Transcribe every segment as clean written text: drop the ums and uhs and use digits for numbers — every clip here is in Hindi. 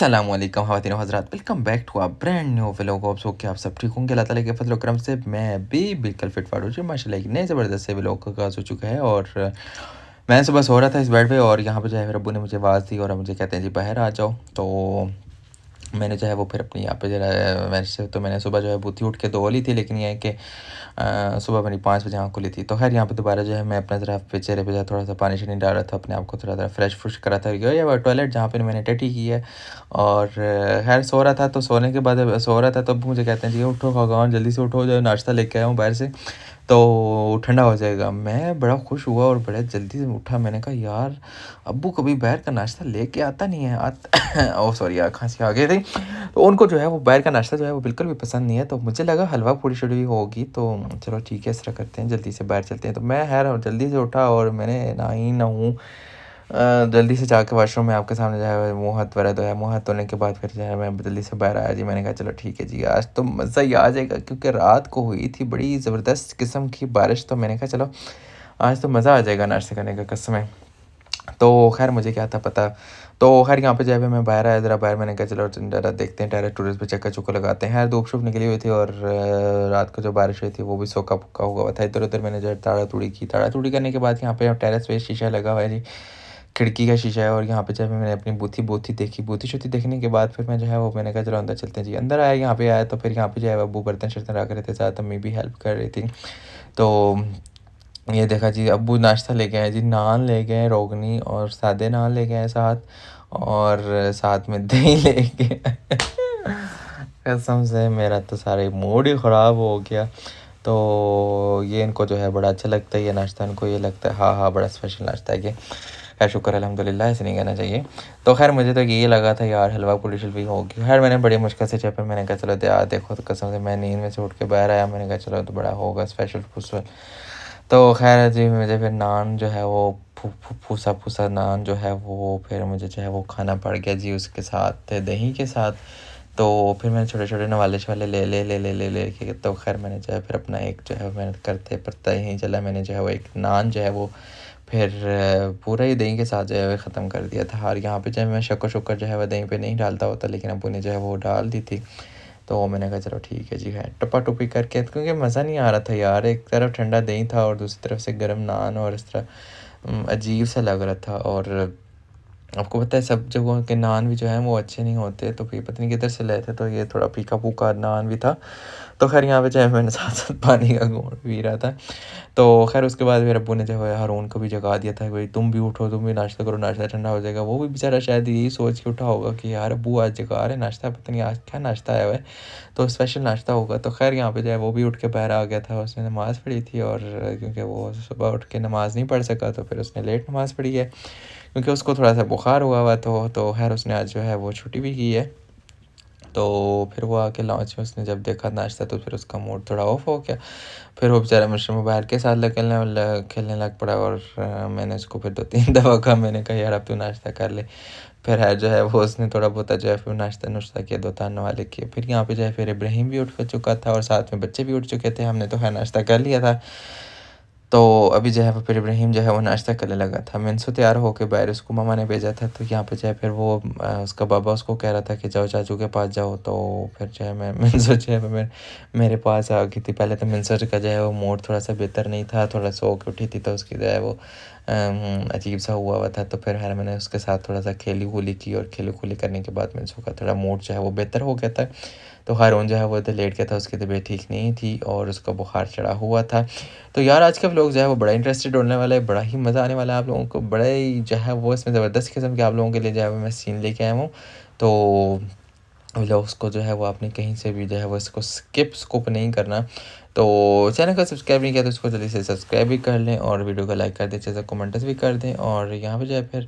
अस्सलामुअलैकुम ख़वातीन व हज़रात, welcome back to a brand new vlog. Hope so कि आप सब ठीक होंगे। अल्लाह ताला के फज़ल व करम से मैं भी बिल्कुल फिट फाट हो चुका माशाल्लाह। एक नए ज़बरदस्त से व्लॉग का आगाज़ हो चुका है और मैं सुबह सो रहा था इस बेड पे और यहाँ पे जो है मेरे अब्बू ने मुझे आवाज़ दी और मुझे कहते हैं जी बाहर आ जाओ। तो मैंने जो है वो फिर अपनी यहाँ पे ज़रा वैसे तो मैंने सुबह जो है बूथी उठ के धो ली थी, लेकिन ये है कि सुबह मेरी 5 बजे आँख खुली थी। तो खैर यहाँ पे दोबारा जो है मैं अपना ज़रा चेहरे पे जो है थोड़ा-सा पानी शानी डाल रहा था, अपने आप को थोड़ा-सा फ्रेश करा था। गया वो टॉयलेट जहाँ पे मैंने टटी की है और खैर सो रहा था। तो सोने के बाद सो रहा था तो अब्बू मुझे कहते हैं जी उठो खागान जल्दी से उठो, जो नाश्ता लेके आया हूँ बाहर से, तो ठंडा हो जाएगा। मैं बड़ा खुश हुआ और बड़े जल्दी से उठा। मैंने कहा यार अब्बू कभी बाहर का नाश्ता लेके आता नहीं है ओह सॉरी यार खाँसी आ गई थी। तो उनको जो है वो बाहर का नाश्ता जो है वो बिल्कुल भी पसंद नहीं है। तो मुझे लगा हलवा पूड़ी-शूड़ी होगी, तो चलो ठीक है इस तरह करते हैं, जल्दी से बाहर चलते हैं। तो मैं खैर जल्दी से उठा और मैंने नहा नहूँ जल्दी से जाके वॉशरूम में आपके सामने जो है मुँह हाथ वगैरह धोया। मुँह हाथ धोने के बाद फिर जो है मैं जल्दी से बाहर आया जी। मैंने कहा चलो ठीक है जी, आज तो मज़ा ही आ जाएगा, क्योंकि रात को हुई थी बड़ी ज़बरदस्त किस्म की बारिश। तो मैंने कहा चलो आज तो मज़ा आ जाएगा नाश्ते करने का, कसम है। तो खैर मुझे क्या था पता। तो खैर यहाँ पे जो है मैं बाहर आया, ज़रा बाहर मैंने कहा चलो ज़रा देखते हैं टेरेस टूरेस पे चक्कर-चुक्कर लगाते हैं। खैर धूप-शूप निकली हुई थी और रात को जो बारिश हुई थी वो भी सोखा-पुक्का हुआ था। इधर-उधर मैंने जो है ताड़ा-तुड़ी की। ताड़ा-तुड़ी करने के बाद यहाँ पे टेरेस पे शीशा लगा हुआ है जी, खिड़की का शीशा है। और यहाँ पे जब मैंने अपनी बूथी-बूथी देखी, बूथी-शूथी देखने के बाद फिर मैं जो है वो मैंने कहा चलो अंदर चलते हैं जी। अंदर आया, यहाँ पे आया तो फिर यहाँ पे जो है अब्बू बर्तन-शर्तन रख रहे थे, साथ अम्मी भी हेल्प कर रही थी। तो ये देखा जी अब्बू नाश्ता लेके आए जी, नान ले गए रोगनी और सादे नान ले गए साथ, और साथ में दही लेके आए। कसम से मेरा तो सारा ही मूड ही ख़राब हो गया। तो ये इनको जो है बड़ा अच्छा लगता है ये नाश्ता, इनको ये लगता है हाँ बड़ा स्पेशल नाश्ता है ये। खैर शुक्र अल्हम्दुलिल्लाह, ऐसे नहीं कहना चाहिए। तो खैर मुझे तो ये लगा था यार हलवा पूड़ी-शलवी होगी। खैर मैंने बड़ी मुश्किल से जब मैंने कहा चलो यार देखो, तो कसम से मैं नींद में से उठ के बाहर आया। मैंने कहा चलो तो बड़ा होगा स्पेशल। तो ख़ैर जी मुझे फिर नान जो है वो फूसा-फूसा नान जो है वो फिर मुझे जो है वो खाना पड़ गया जी, उसके साथ दही के साथ। तो फिर मैंने छोटे-छोटे नवाले-शवाले ले के, तो ख़ैर मैंने जो है फिर अपना एक जो है मैंने करते पड़ता ही नहीं चला, मैंने जो है वो एक नान जो है वो फिर पूरा ही दही के साथ जो है वो ख़त्म कर दिया था। और यहाँ पे जो है मैं शक्कर-शुक्कर जो है वो दही पे नहीं डालता होता, लेकिन अब्बू ने जो है वो डाल दी थी। तो मैंने कहा चलो ठीक है जी, है टपा-टपी करके, क्योंकि मज़ा नहीं आ रहा था यार। एक तरफ ठंडा दही था और दूसरी तरफ से गर्म नान, और इस तरह अजीब सा लग रहा था। और आपको पता है सब जगहों के नान भी जो हैं वो अच्छे नहीं होते, तो फिर पता नहीं किधर से लाए थे, तो ये थोड़ा फीका-फूका नान भी था। तो खैर यहाँ पे जो है मैंने साथ-साथ पानी का घूँट पी रहा था। तो खैर उसके बाद मेरे अब्बू ने जो है हारून को भी जगा दिया था कि भाई तुम भी उठो, तुम भी नाश्ता करो, नाश्ता ठंडा हो जाएगा। वो भी बेचारा शायद यही सोच के उठा होगा कि यार अब्बू आज जगा रहे नाश्ता, पता नहीं आज क्या नाश्ता आया हुआ है, तो स्पेशल नाश्ता होगा। तो खैर यहाँ पे जो है वो भी उठ के बाहर आ गया था, उसने नमाज़ पढ़ी थी। और क्योंकि वो सुबह उठ के नमाज़ नहीं पढ़ सका तो फिर उसने लेट नमाज़ पढ़ी है, क्योंकि उसको थोड़ा-सा बुखार हुआ हुआ तो खैर उसने आज जो है वो छुट्टी भी की है। तो फिर वो आके लॉन्च में उसने जब देखा नाश्ता तो फिर उसका मूड थोड़ा ऑफ हो गया। फिर वो बेचारा मुझसे मोबाइल के साथ खेलने लग पड़ा। और मैंने उसको फिर 2-3 दफ़ा कहा, मैंने कहा यार अब तू नाश्ता कर ले। फिर है जो है वो उसने थोड़ा बहुत जो है फिर नाश्ता-नुश्ता किया, 2-3 नवाले किए। फिर यहाँ पे जो है फिर इब्राहिम भी उठ चुका था और साथ में बच्चे भी उठ चुके थे। हमने तो खैर नाश्ता कर लिया था। तो अभी जो है वो फिर इब्राहिम जो है वो नाश्ता करने लगा था। मिन्सो तैयार होके बाहर उसको मम्मा ने भेजा था, तो यहाँ पे जो है फिर वो उसका बाबा उसको कह रहा था कि जाओ चाचू के पास जाओ। तो फिर जो है मैं मिन्सो जो है मेरे पास आ गई थी। पहले तो मिन्सो का जो है वो मूड थोड़ा-सा बेहतर नहीं था, थोड़ा सो के उठी थी तो उसकी जो है वो अजीब-सा हुआ हुआ था। तो फिर खैर मैंने उसके साथ थोड़ा-सा खेली-खूली की, और खेली-खूली करने के बाद मिन्सो का थोड़ा मूड जो है वो बेहतर हो गया था। तो हारून जो है वो इधर लेट गया था, उसकी तबीयत ठीक नहीं थी और उसका बुखार चढ़ा हुआ था। तो यार आज का व्लॉग जो है वो बड़ा इंटरेस्टेड होने वाला है, बड़ा ही मज़ा आने वाला है आप लोगों को। बड़ा ही जो है वो इसमें ज़बरदस्त किस्म के आप लोगों के लिए जो है वो मैं सीन लेके आया हूँ। तो व्लॉग्स को जो है वो आपने कहीं से भी जो है वो इसको स्किप नहीं करना। तो चैनल को सब्सक्राइब नहीं किया तो उसको जल्दी से सब्सक्राइब भी कर लें, और वीडियो को लाइक कर दें, अच्छे से कमेंट्स भी कर दें। और यहाँ पे जो है फिर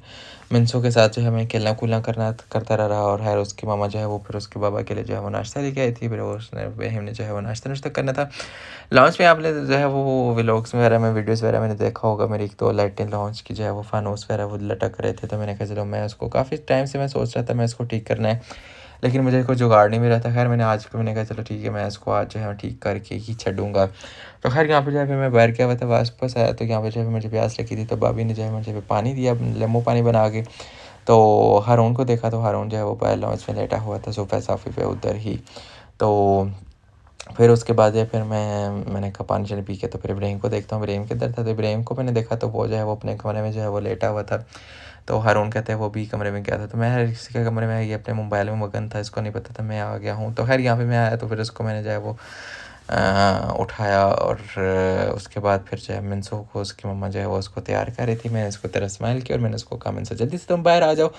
मिनसों के साथ जो है मैं खेलना-कूदना करता रहा। और खैर उसकी मामा जो है वो फिर उसके बाबा के लिए जो है वो नाश्ता लेके आई थी। फिर वो उसने वही हमने जो है वो नाश्ता-नुश्ता करना था। लॉन्च में आपने जो है वो व्लॉग्स वगैरह में वीडियोस वगैरह मैंने देखा होगा, मेरी 1-2 लाइटें लॉन्च की जो है वो फानूस वगैरह वो लटक रहे थे। तो मैंने कहा चलो मैं उसको काफ़ी टाइम से मैं सोच रहा था मैं इसको ठीक करना है, लेकिन मुझे कोई जुगाड़ नहीं मिल रहा था। खैर मैंने कहा चलो ठीक है, मैं इसको आज जो है ठीक करके ही छोड़ूंगा। तो खैर यहाँ पे जो है फिर मैं बाहर गया हुआ था, वापस आया तो यहाँ पे जो है मुझे प्यास लगी थी, तो भाभी ने जो है मुझे पानी दिया, लेमू पानी बना के। तो हारून को देखा तो हारून जो है वो बाहर लॉन्च में लेटा हुआ था सोफ़ा साफ़ी पे उधर ही। तो फिर उसके बाद जो है फिर मैंने कहा पानी शानी पी के तो फिर इब्राहिम को देखता हूँ, इब्राहिम किधर था? तो इब्राहिम को मैंने देखा तो वो जो है वो अपने कमरे में जो है वो लेटा हुआ था। तो हारून कहते हैं वो भी कमरे में गया था, तो मैं हर किसी के कमरे में ये अपने मोबाइल में मगन था, इसको नहीं पता था मैं आ गया हूँ। तो खैर यहाँ पे मैं आया तो फिर उसको मैंने जो है वो उठाया और उसके बाद फिर जो है मिनसो को उसकी मम्मा जो है वो उसको तैयार कर रही थी। मैंने उसको तरह स्माइल किया और मैंने उसको कहा मिनसो जल्दी से तुम बाहर आ जाओ।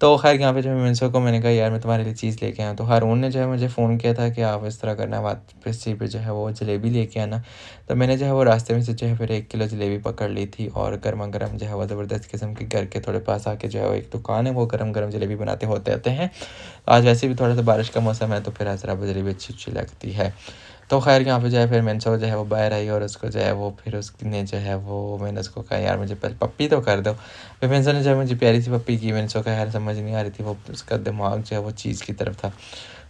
तो खैर यहाँ पे जो है मिनसो को मैंने कहा यार मैं तुम्हारे लिए चीज़ लेके आया हूँ। तो हारून ने जो है मुझे फ़ोन किया था कि आप इस तरह करना वापसी पे जो है वो जलेबी लेके आना। तो मैंने जो है वो रास्ते में से जो है फिर 1 किलो जलेबी पकड़ ली थी और गर्मा गर्म जो है वो ज़बरदस्त किस्म के घर के थोड़े पास आके जो है वो एक दुकान है, वो गर्म गर्म जलेबी बनाते होते आते हैं। आज वैसे भी थोड़ा सा बारिश का मौसम है तो फिर ज़रा जलेबी अच्छी अच्छी लगती है। तो खैर यहाँ पे जो है फिर मिनसो जो है वो बाहर आई और उसको जो है वो फिर उसने जो है वो मैंने उसको कहा यार मुझे पहले पप्पी तो कर दो। फिर मिनसो ने जो है मुझे प्यारी सी पप्पी की। मिनसो का यार समझ नहीं आ रही थी, वो उसका दिमाग जो है वो चीज़ की तरफ था।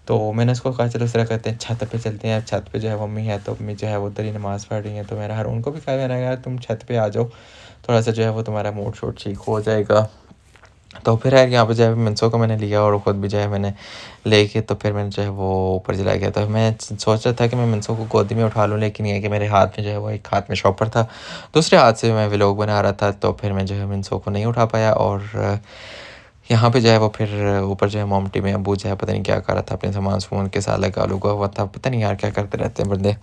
तो मैंने उसको कहा चलो इस तरह करते हैं छत पे चलते हैं। छत पे जो है मम्मी है तो मम्मी जो है वो उधर ही नमाज़ पढ़ रही है। तो मेरा उनको भी कहा मैंने यार तुम छत पे आ जाओ, थोड़ा सा जो है वो तुम्हारा मूड शूड ठीक हो जाएगा। तो फिर यार यहाँ पे जो है मिनसो को मैंने लिया और ख़ुद भी जो है मैंने लेके तो फिर मैंने जो है वो ऊपर चला गया। तो मैं सोच रहा था कि मैं मिनसो को गोदी में उठा लूँ, लेकिन ये कि मेरे हाथ में जो है वो एक हाथ में शॉपर था, दूसरे हाथ से मैं व्लॉग बना रहा था। तो फिर मैं जो है मिनसो को नहीं उठा पाया और यहाँ पे जो है वो फिर ऊपर जो है मोमटी में अबू जो है पता नहीं क्या कर रहा था, अपने सामान सुमान के साथ लगा लुगा हुआ था, पता नहीं यार क्या करते रहते हैं बंदे।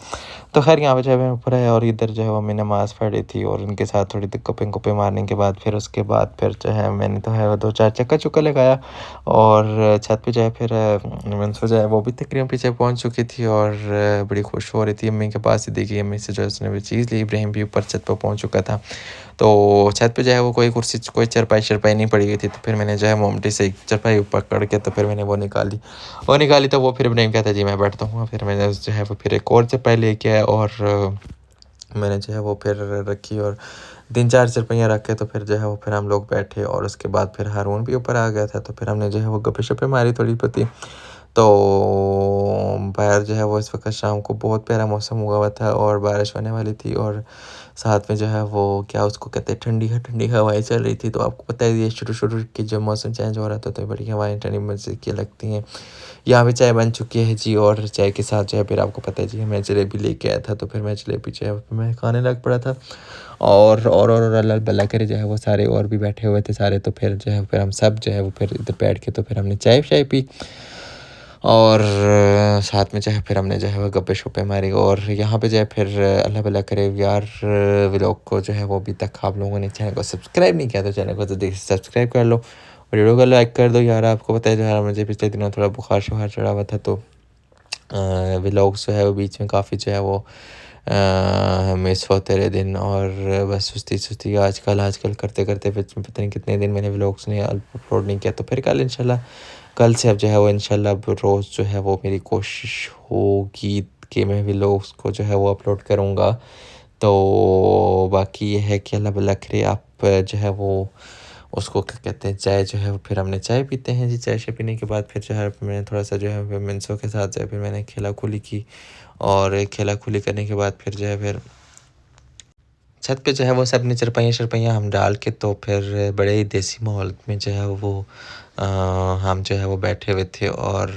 तो खैर यहाँ पे जो है मैं ऊपर आया और इधर जो है वो मैं नमाज़ पढ़ रही थी और उनके साथ थोड़ी देर गप्पे मारने के बाद फिर उसके बाद फिर जो है मैंने तो है वो 2-4 चक्का चुक्का लगाया और छत पे जो है फिर मंसूर जो है वो भी तकरीबन पीछे पहुँच चुकी थी और बड़ी खुश हो रही थी अम्मी के पास ही। देखी अम्मी से जो है उसने भी चीज़ ली। इब्राहिम भी ऊपर छत पर पहुँच चुका था। तो छत पे जो है वो कोई कुर्सी कोई चारपाई शरपाई नहीं पड़ी हुई थी। तो फिर मैंने जो है मोमटी से एक चारपाई पकड़ के तो फिर मैंने वो निकाली तो वो फिर इब्राहिम कहता जी मैं बैठता हूँ। फिर मैंने जो है वो फिर एक और चारपाई लेके आया और मैंने जो है वो फिर रखी और 3-4 चारपाइयाँ रख के तो फिर जो है वो फिर हम लोग बैठे और उसके बाद फिर हारून भी ऊपर आ गया था। तो फिर हमने जो है वो गप्पे शप्पे मारी थोड़ी बहुती। तो बाहर जो है वो इस वक्त शाम को बहुत प्यारा मौसम हुआ था और बारिश होने वाली थी और साथ में जो है वो क्या उसको कहते हैं ठंडी हवाएं चल रही थी। तो आपको पता है ये शुरू शुरू की जब मौसम चेंज हो रहा था तो बड़ी हवाएं ठंडी मज़े की लगती हैं। यहाँ पे चाय बन चुकी है जी और चाय के साथ जो है फिर आपको पता है जी मैं जलेबी लेके आया था। तो फिर मैं जलेबी जो है मैं खाने लग पड़ा था और अल्लाह भला करे जो है वो सारे और भी बैठे हुए थे सारे। तो फिर जो है फिर हम सब जो है वो फिर इधर बैठ के तो फिर हमने चाय शाय पी और साथ में जो है फिर हमने जो है वो गप्पे शप्पे मारी। और यहाँ पे जो है फिर अल्लाह भला करे यार व्लॉग को जो है वो अभी तक आप लोगों ने चैनल को सब्सक्राइब नहीं किया तो चैनल को जल्दी से सब्सक्राइब कर लो और वीडियो को लाइक कर दो यार। आपको पता है जो है मुझे पिछले दिनों थोड़ा बुखार शुखार चढ़ा हुआ था तो व्लॉग्स जो है वो बीच में काफ़ी जो है वो मिस होते रहे दिन और बस सुस्ती आजकल करते करते फिर पता नहीं कितने दिन मैंने व्लॉग्स ने अपलोड नहीं किया। तो फिर कल से अब जो है वो इंशाल्लाह अब रोज़ जो है वो मेरी कोशिश होगी कि मैं व्लॉग्स को जो है वो अपलोड करूँगा। तो बाकी ये है कि अल्लाह भला करे आप जो है वो उसको क्या कहते हैं चाय जो है वो फिर हमने चाय पीते हैं जी। चाय शाय पीने के बाद फिर जो है मैंने थोड़ा सा जो है मिनसों के साथ जो है फिर मैंने खेला खुली की और खेला खुली करने के बाद फिर जो है फिर छत पे जो है वो सब ने चारपाइयाँ शरपाइयाँ हम डाल के तो फिर बड़े ही देसी माहौल में जो है वो हम जो है वो बैठे हुए थे और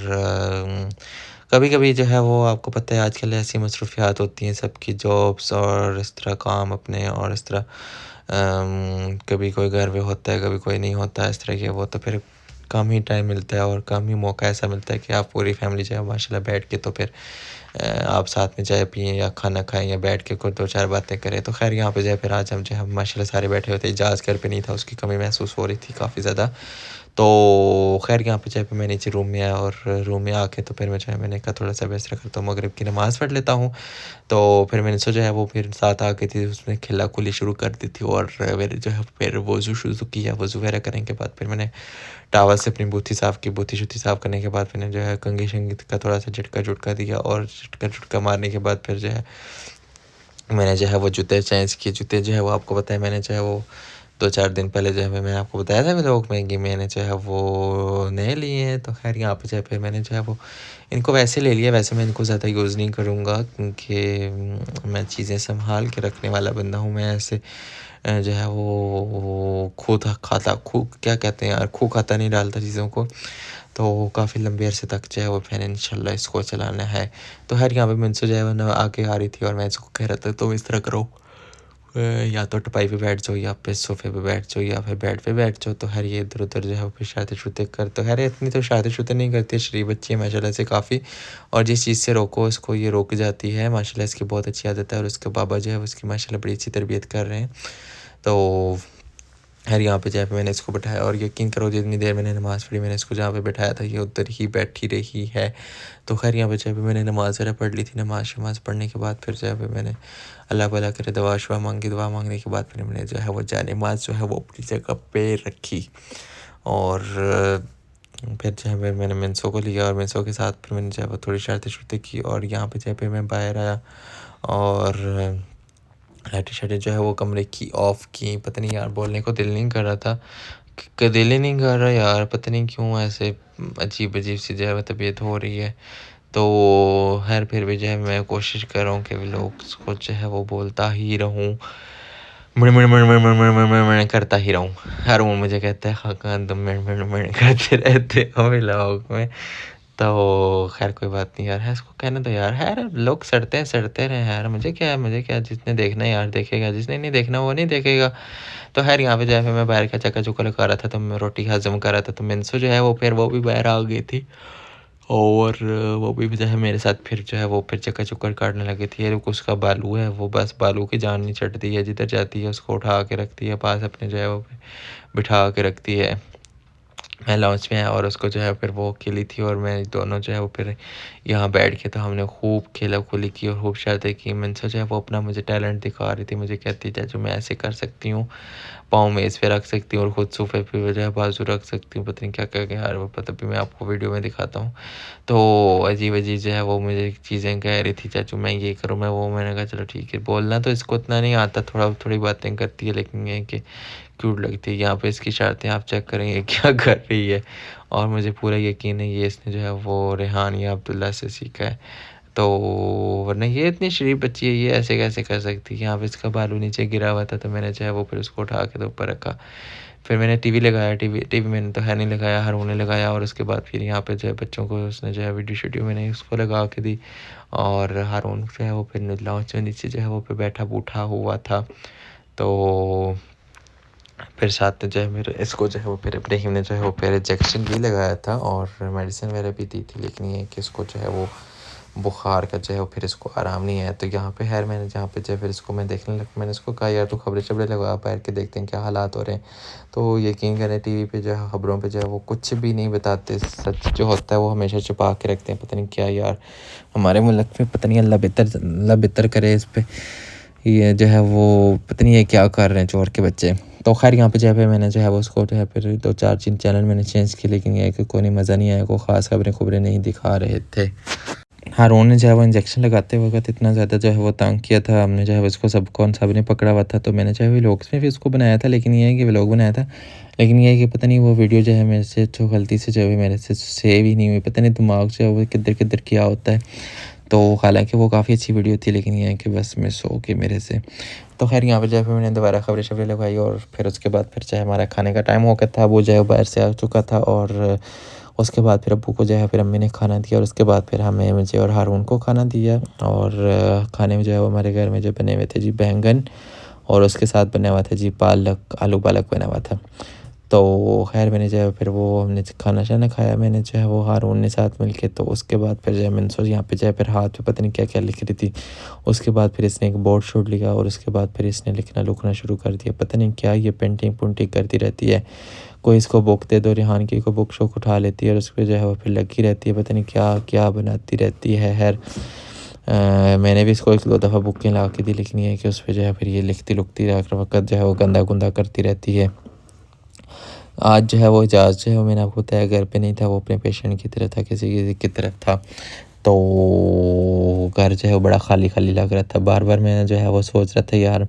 कभी कभी जो है वो आपको पता है आजकल ऐसी मसरूफियात होती हैं सबकी जॉब्स और इस तरह काम अपने और इस तरह कभी कोई घर पे होता है कभी कोई नहीं होता इस तरह के वो तो फिर कम ही टाइम मिलता है और कम ही मौका ऐसा मिलता है कि आप पूरी फैमिली जो है माशाल्लाह बैठ के तो फिर आप साथ में चाय पिएँ या खाना खाएँ या बैठ के कोई 2-4 बातें करें। तो खैर यहाँ पे जो है फिर आज हम जो है माशाल्लाह सारे बैठे हुए थे। इजाज़ घर पे नहीं था, उसकी कमी महसूस हो रही थी काफ़ी ज़्यादा। तो खैर यहाँ पे जो है मैं नीचे रूम में आया और रूम में आके तो फिर मैं जो है मैंने कहा थोड़ा-सा बिस्तर करता हूँ, मगरिब की नमाज़ पढ़ लेता हूँ। तो फिर मैंने सोचा है वो फिर साथ आ गई थी, उसने खिला-खुली शुरू कर दी थी और मेरे जो है फिर वज़ू-शुज़ू किया, वज़ू वगैरह करने के बाद फिर मैंने टॉवल से अपनी बूथी साफ़ की। बूथी-शुथी साफ़ करने के बाद मैंने जो है कंघी-शंघी का थोड़ा-सा झटका-झुटका दिया और झटका-झुटका मारने के बाद फिर जो है मैंने जो है वो जूते चेंज किए। जूते जो है वो आपको पता है मैंने जो है वो 2-4 दिन पहले जो है मैंने आपको बताया था व्लॉग में कि मैंने जो है वो नए लिए हैं। तो खैर यहाँ पे जो है फिर मैंने जो है वो इनको वैसे ले लिया। वैसे मैं इनको ज़्यादा यूज़ नहीं करूँगा क्योंकि मैं चीज़ें संभाल के रखने वाला बंदा हूँ। मैं ऐसे जो है वो खो क्या कहते हैं यार, खो खाता नहीं डालता चीज़ों को। तो काफ़ी लंबे अरसे तक जो है वो फिर इंशाल्लाह इसको चलाना है। तो खैर यहाँ पे मिनसो जो है वो ना आगे आ रही थी और मैं इसको कह रहा था तुम इस तरह करो, या तो टपाई पे बैठ जाओ या फिर सोफे पे बैठ जाओ या फिर बेड पे बैठ जाओ। तो खैर ये इधर उधर जो है वो फिर शरारतें शुरतें कर, तो खैर इतनी तो शरारतें नहीं करती, शरीफ बच्ची है माशाल्लाह से काफ़ी। और जिस चीज़ से रोको इसको ये रोक जाती है माशाल्लाह, इसकी बहुत अच्छी आदत है। और उसके बाबा जो है उसकी माशाल्लाह बड़ी अच्छी तरबियत कर रहे हैं। तो खैर यहाँ पे जहाँ पे मैंने इसको बैठाया और यकीन करो जितनी देर मैंने नमाज़ पढ़ी मैंने इसको जहाँ पे बैठाया था ये उधर ही बैठी रही है। तो खैर यहाँ पे जहाँ पे मैंने नमाज़ वगैरह पढ़ ली थी, नमाज़ पढ़ने के बाद फिर जहाँ पे मैंने अल्लाह भला करे दुआ शुआ मांगी, दुआ मांगने के बाद फिर मैंने जो है वो नमाज़ जो है वो अपनी जगह पे रखी। और फिर जो है मैंने मिनसो को लिया और मिनसो के साथ फिर मैंने जो है वो थोड़ी शरारतें की। और यहाँ पे जहाँ पे मैं बाहर आया और लाइटें शाइटें जो है वो कमरे की ऑफ़ की। पता नहीं यार बोलने को दिल नहीं कर रहा था, दिल ही नहीं कर रहा यार, पता नहीं क्यों ऐसे अजीब अजीब सी जो है तबीयत हो रही है। तो खैर फिर भी जो है मैं कोशिश कर रहा हूँ कि लोग को जो है वो बोलता ही रहूँ, मिण करता ही रहूँ। हर वो मुझे कहता है खाकान तुम मिण करते रहते हो व्लॉग में। तो खैर कोई बात नहीं यार, है इसको कहने दो यार, है लोग सड़ते रहे यार, मुझे क्या जिसने देखना है यार देखेगा, जिसने नहीं देखना वो नहीं देखेगा। तो खैर यहाँ पे जो है मैं बाहर का चक्का चुक्का लगा रहा था, तो मैं रोटी हजम कर रहा था। तो मिनसू जो है वो फिर वो भी बाहर आ गई थी और वो भी जो है मेरे साथ फिर जो है वो फिर चक्कर चुक्कर काटने लगी थी। ये उसका बालू है वो बस बालू की जान नहीं छटती है, जिधर जाती है उसको उठा के रखती है पास अपने जो है वो बिठा के रखती है। मैं लॉन्च में आया और उसको जो है फिर वो अकेली थी और मैं दोनों जो है वो फिर यहाँ बैठ के तो हमने खूब खेला खुली की और खूब शरारतें की। मैंने जो है वो अपना मुझे टैलेंट दिखा रही थी, मुझे कहती है जो मैं ऐसे कर सकती हूँ, पाँव मेज़ पे रख सकती हूँ और ख़ुद सोफे पे जो है बाजू रख सकती हूँ, पता नहीं क्या क्या यार वो पता भी मैं आपको वीडियो में दिखाता हूँ। तो अजीब अजीब जो है वो मुझे चीज़ें कह रही थी, चाचू मैं ये करूँ मैं वो। मैंने कहा चलो ठीक है, बोलना तो इसको इतना नहीं आता, थोड़ी बातें करती है लेकिन ये कि क्यूट लगती है। यहाँ पे इसकी शर्तें आप चेक करेंगे क्या कर रही है। और मुझे पूरा यकीन है ये इसने जो है वो रेहान या अब्दुल्ला से सीखा है। तो वरना ये इतनी शरीफ बच्ची है, ये ऐसे कैसे कर सकती है। यहाँ पे इसका बालू नीचे गिरा हुआ था तो मैंने जो है वो फिर उसको उठा के तो ऊपर रखा। फिर मैंने टीवी लगाया, टीवी मैंने तो है नहीं लगाया, हारून ने लगाया। और उसके बाद फिर यहाँ पे जो है बच्चों को उसने जो है वीडियो मैंने उसको लगा के दी। और हारून जो है वो फिर लॉन्च में नीचे जो है वो फिर बैठा बूठा हुआ था। तो फिर साथ में जो है मेरे इसको जो है वो फिर इब्राहिम ने जो है वो फिर इंजेक्शन भी लगाया था और मेडिसिन वगैरह भी दी थी, लेकिन ये कि इसको जो है वो बुखार का जो है वो फिर इसको आराम नहीं आया। तो यहाँ पे खैर मैंने जहाँ पे जो है फिर इसको मैं देखने लगा, मैंने इसको कहा यार तो खबरें शबरें लगा बैठ के देखते हैं क्या हालात हो रहे हैं। तो यकीन करें टीवी पे जो है खबरों पे जो है वो कुछ भी नहीं बताते, सच जो होता है वो हमेशा छुपा के रखते हैं। पता नहीं क्या यार हमारे मुल्क में, पता नहीं अल्लाह बेहतर करे इस पर, ये जो है वो पता नहीं ये क्या कर रहे हैं चोर के बच्चे। तो खैर यहाँ पे जो है मैंने जो है वो उसको जो है फिर 2-4 चैनल मैंने चेंज किए, लेकिन ये कि कोई नहीं मज़ा नहीं आया, कोई ख़ास खबरें नहीं दिखा रहे थे। हारून ने जो है वो इंजेक्शन लगाते वक्त इतना ज़्यादा जो है वो तंग किया था, हमने जो है उसको सब ने पकड़ा हुआ था। तो मैंने जो है व्लॉग्स में भी उसको बनाया था, लेकिन ये है कि व्लॉग बनाया था, लेकिन ये है कि पता नहीं वो वीडियो जो है मेरे से जो गलती से जो है मेरे से सेव ही नहीं हुई, पता नहीं दिमाग जो है वो किधर किया होता है। तो हालांकि वो काफ़ी अच्छी वीडियो थी, लेकिन ये है कि बस मिस हो गई मेरे से। तो खैर यहाँ पर जो है मैंने दोबारा खबरें शबरें लगाई और फिर उसके बाद फिर चाहे हमारा खाने का टाइम हो गया था, वो जो है बाहर से आ चुका था। और उसके बाद फिर अब्बू को जो है फिर अम्मी ने खाना दिया और उसके बाद फिर हमें मुझे और हारून को खाना दिया। और खाने में जो है वो हमारे घर में जो बने हुए थे जी बैंगन, और उसके साथ बना हुआ था जी पालक, आलू पालक बना हुआ था। तो खैर मैंने जो है फिर वो हमने खाना शाना खाया, मैंने जो है वो हारून ने साथ मिल के। तो उसके बाद फिर जो है मैंने सोचा यहाँ पे जो है फिर हाथ पे पता नहीं क्या क्या लिख रही थी। उसके बाद फिर इसने एक बोर्ड शोर्ड लिया और उसके बाद फिर इसने लिखना शुरू कर दिया, पता नहीं क्या ये पेंटिंग पुंटिंग करती रहती है। कोई इसको बुक दे दो, रिहान की को बुक शोक उठा लेती है और उस पर जो है वो फिर लगी रहती है, पता नहीं क्या क्या बनाती रहती है। खैर मैंने भी इसको 1-2 दफ़ा बुकें ला के दी, लेकिन ये है कि उस पर जो है फिर ये लिखती लुखती रह वक्त जो है वो गंदा गुंदा करती रहती है। आज जो है वो एजाज़ जो है वो मैंने आपको बताया घर पे नहीं था, वो अपने पेशेंट की तरह था, किसी की तरफ था। तो घर जो है वो बड़ा खाली-खाली लग रहा था। बार-बार मैं जो है वो सोच रहा था यार,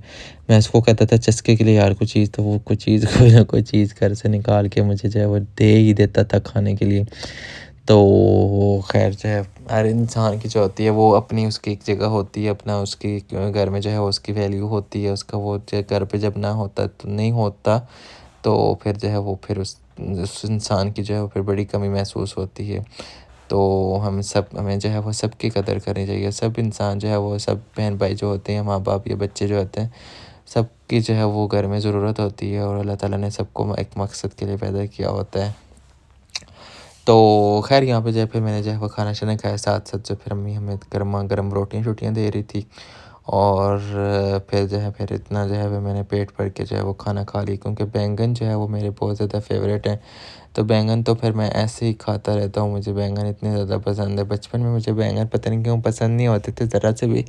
मैं उसको कहता था चस्के के लिए यार कुछ चीज़, तो वो कुछ चीज़ कोई ना कोई चीज़ घर से निकाल के मुझे जो है वो दे ही देता था खाने के लिए। तो ख़ैर जो है हर इंसान की जो होती है वो अपनी उसकी एक जगह होती है, अपना उसकी घर में जो है उसकी वैल्यू होती है, उसका वो जो घर पे जब ना होता तो नहीं होता, तो फिर जो है वो फिर उस इंसान की जो है वो फिर बड़ी कमी महसूस होती है। तो हमें जो है वो सबकी कदर करनी चाहिए। सब इंसान जो है वो सब बहन भाई जो होते हैं, माँ बाप या बच्चे जो होते हैं, सबकी जो है वो घर में ज़रूरत होती है और अल्लाह ताला ने सबको एक मकसद के लिए पैदा किया होता है। तो ख़ैर यहाँ पे जो है फिर मैंने जो है वो खाना शाना खाया, साथ-साथ जो फिर अम्मी हमें गरमा-गरम रोटियाँ-शोटियाँ दे रही थी। और फिर जो है फिर इतना जो है वो मैंने पेट भर के जो है वो खाना खा ली, क्योंकि बैंगन जो है वो मेरे बहुत ज़्यादा फ़ेवरेट हैं। तो बैंगन तो फिर मैं ऐसे ही खाता रहता हूँ, मुझे बैंगन इतने ज़्यादा पसंद है। बचपन में मुझे बैंगन पता नहीं क्यों पसंद नहीं होते थे ज़रा से भी,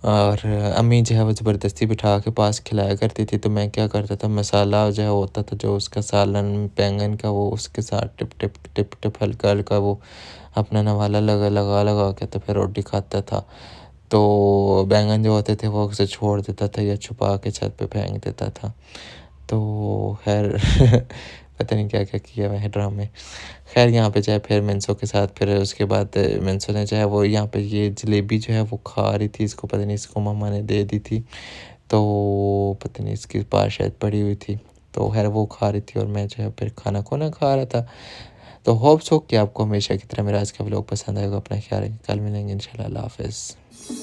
और अम्मी जो है वो ज़बरदस्ती बिठा के पास खिलाया करती थी। तो मैं क्या करता था, मसाला जो है होता था जो उसका सालन बैंगन का, वो उसके साथ टिप टिप टिप टिप हल्का हल्का वो अपना नवाला लगा के तो फिर रोटी खाता था। तो बैंगन जो होते थे वो उसे छोड़ देता था या छुपा के छत पे फेंक देता था। तो खैर पता नहीं क्या क्या किया मैं ड्रामे। खैर यहाँ पे जो है फिर मेंसो के साथ फिर उसके बाद मेंसो ने जो है वो यहाँ पे ये जलेबी जो है वो खा रही थी, इसको पता नहीं इसको मम्मा ने दे दी थी, तो पता नहीं इसके पास शायद पड़ी हुई थी, तो खैर वो खा रही थी और मैं जो है फिर खाना खोना खा रहा था। तो होप्स हो कि आपको हमेशा की तरह मेरा आज का व्लॉग पसंद आएगा। अपना ख्याल रखें, कल मिलेंगे इंशाल्लाह। अल्लाह हाफ़िज़।